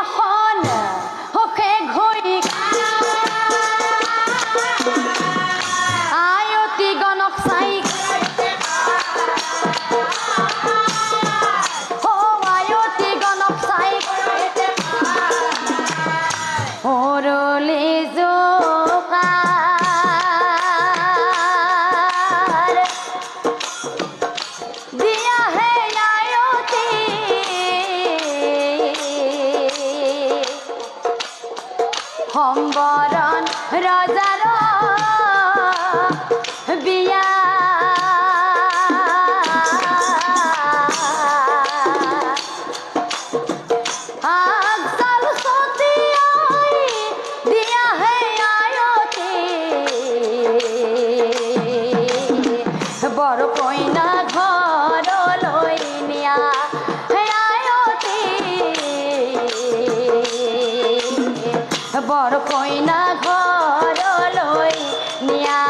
এখন হকে ঘড়ি আয়তি গণক চাই আয়তি গণক চাই ওৰলে জোকাৰ দিয়া হে আয়তি সম্বৰণ ৰজাৰ বিয়া আগজাল সতিয়াই দিয়া হে আয়তি বড় কইনা ঘৰলৈ নিয়া হে আয়তি বড় কইনা ঘৰলৈ নিয়া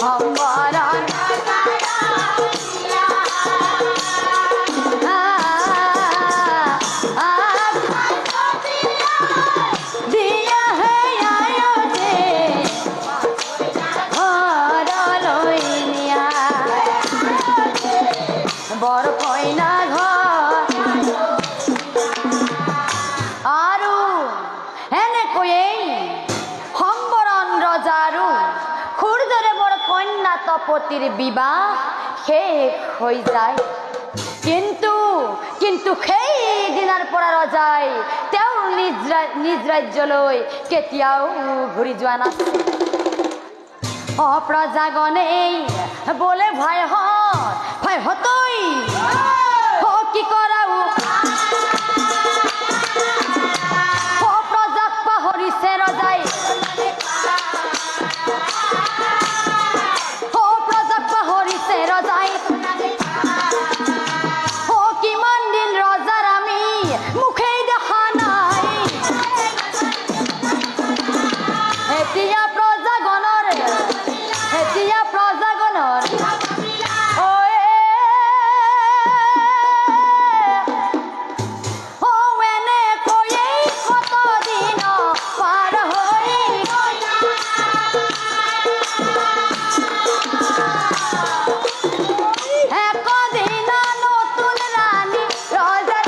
সম্বৰণ দিয়া হে আয়তি ঘৰলৈ নিয়া বড় কইনা ঘৰ আৰু এনেকৈয়ে সম্বৰণ ৰজাৰো খুৰদৰে বড় কন্যা তপতিৰ বিবাহ শেষ হৈ যায় কিন্তু সেই দিনাৰ পৰা ৰজাই তেওঁৰ নিজ ৰাজ্যলৈ কেতিয়াও ঘূৰি যোৱা নাছিল অপ্ৰজাগণেই বোলে ভয় হতই কি কৰাও অপ্ৰজাক পাহৰিছে ৰজাই অপ্ৰজাক পাহৰিছে ৰজাই কিমান দিন ৰজাৰ আমি মুখেই দেখা নাই এতিয়া প্ৰজাগণৰ এনেকৈয়ে কতদিন পাৰ হৈ একদিন নতুন ৰাণী ৰজাৰ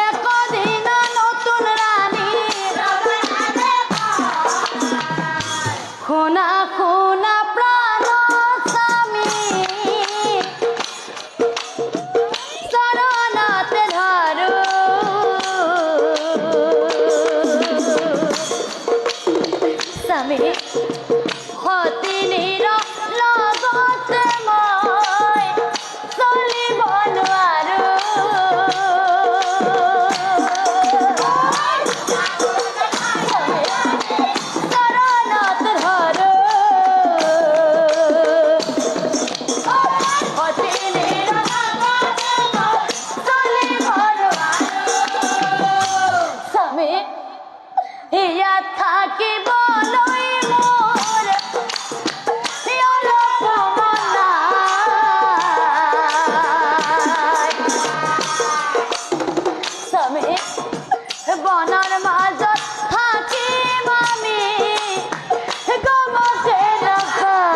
একদিন নতুন ৰাণী শুনা শুনা প্ৰাণ স্বামী চৰণতে ধৰো স্বামী সতিনীৰ লগতে মই চলিব নোৱাৰো চৰণত ধৰো সতিনীৰ লগতে মই চলিব নোৱাৰো স্বামী ইয়াত থাকিবলৈ মোৰ অলপ মন নাই স্বামী বনৰ মাজত থাকিম আমি গমতে নকয়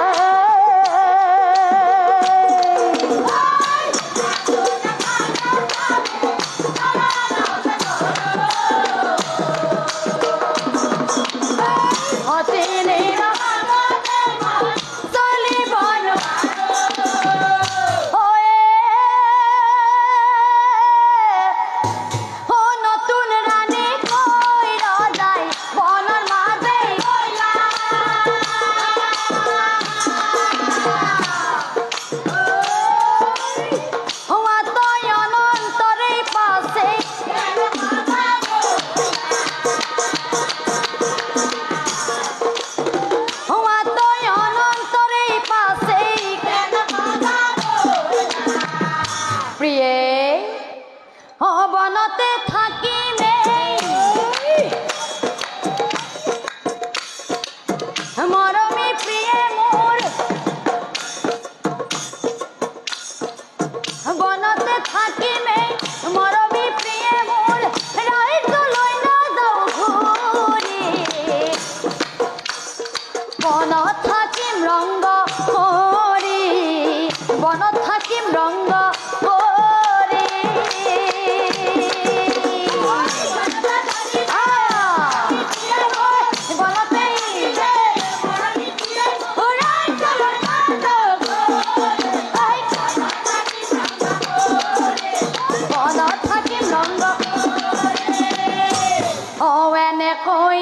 এনেকৈ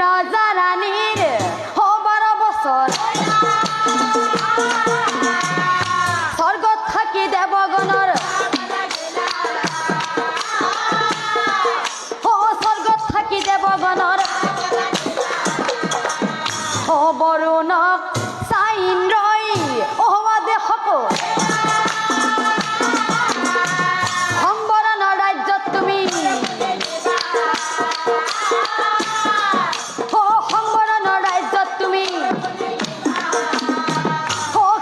ৰজা ৰাণীৰ 12 বছৰ স্বৰ্গত থাকি দেৱগণৰ স্বৰ্গত থাকি দেৱগণৰ বৰুণক চাই ইন্দ্ৰই অহোৱা দেশক সম্বৰণৰ ৰাজ্যত তুমি সম্বৰণৰ ৰাজ্যত তুমি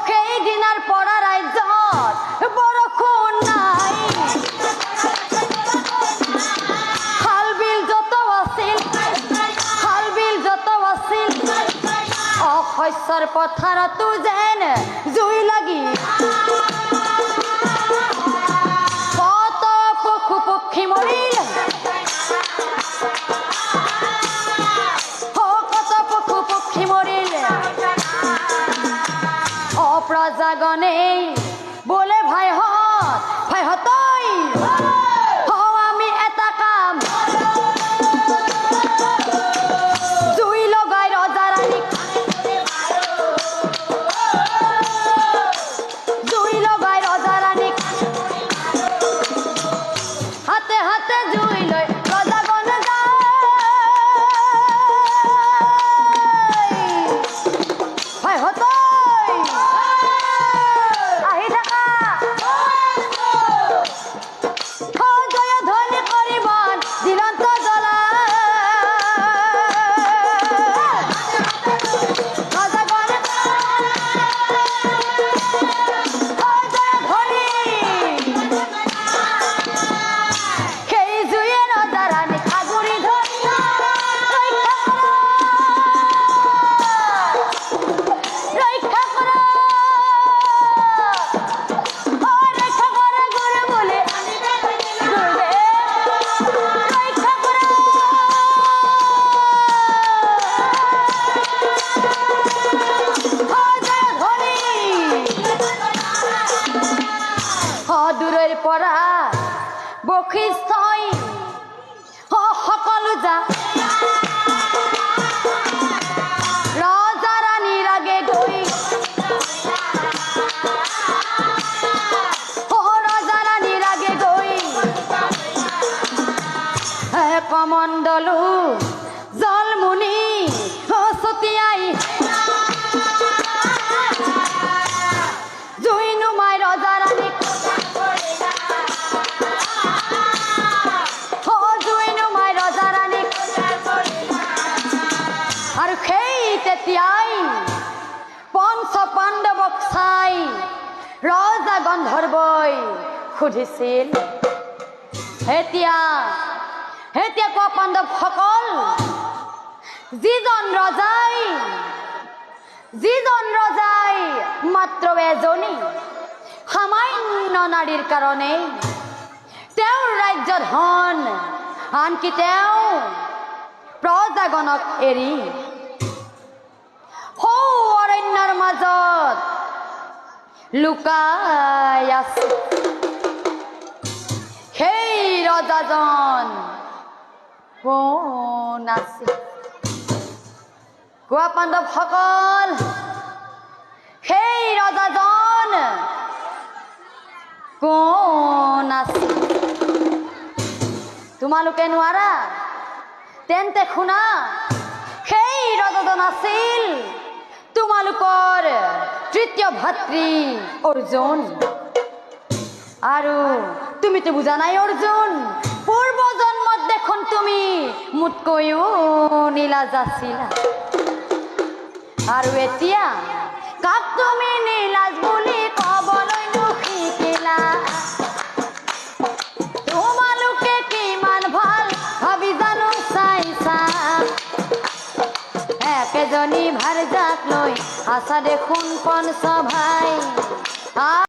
সেই দিনাৰ পৰা ৰাজ্যত বৰষুণ নাই খাল বিল যত আছিল শস্যৰ পথাৰতো যেন জুই লাগি কত পশু পক্ষী মৰিল কত পশু পক্ষী মৰিল অপ্ৰজাগণে বোলে ভাইহঁত আমি এটা কাম জুই লগাই ৰজা ৰাণীক হাতে হাতে জুই লৈ ৰজাগণ যায় ভাইহঁত আহি থাকা জয় ধ্বনি কৰিব দিগন্ত জ্বলা ৰজাগণ জয় ধ্বনি দূৰৰ পৰা বশিষ্ঠই সকলো যা ৰজা ৰাণীৰ আগে গৈ ৰজা ৰাণীৰ আগে গৈ কমণ্ডলো জলমুনি ছটিয়াই জুই নুমাই ৰজা ৰাণীক আৰু সেই তেতিয়াই পঞ্চ পাণ্ডৱক চাই ৰজা গন্ধৰ্বই সুধিছিল এতিয়া কোৱা পাণ্ডৱসকল যিজন ৰজাই মাত্ৰ এজনী সামান্য নাৰীৰ কাৰণে তেওঁৰ ৰাজ্য ধন আনকি তেওঁ প্ৰজাগণক এৰি অৰণ্যৰ মাজত লুকাই আছে সেই ৰজাজন কোন আছিল কোৱা পাণ্ডৱসকল সেই ৰজাজন কোন আছিল তোমালোকে নোৱাৰা তেন্তে শুনা সেই ৰজাজন আছিল তোমালোকৰ তৃতীয় ভাতৃ অৰ্জুন আৰু তুমিতো বুজা নাই অৰ্জুন পূৰ্ব জন্মত দেখোন তুমি মোতকৈও নীলাজ আছিলা আৰু এতিয়া কাক তুমি নীলাজ বুলি ক'বলৈ শিকিলা তোমালোকে কিমান ভাল ভাবি জানো চাইছা একেজনী ভাৰ্যাক লৈ আছা দেখোন পঞ্চ ভাই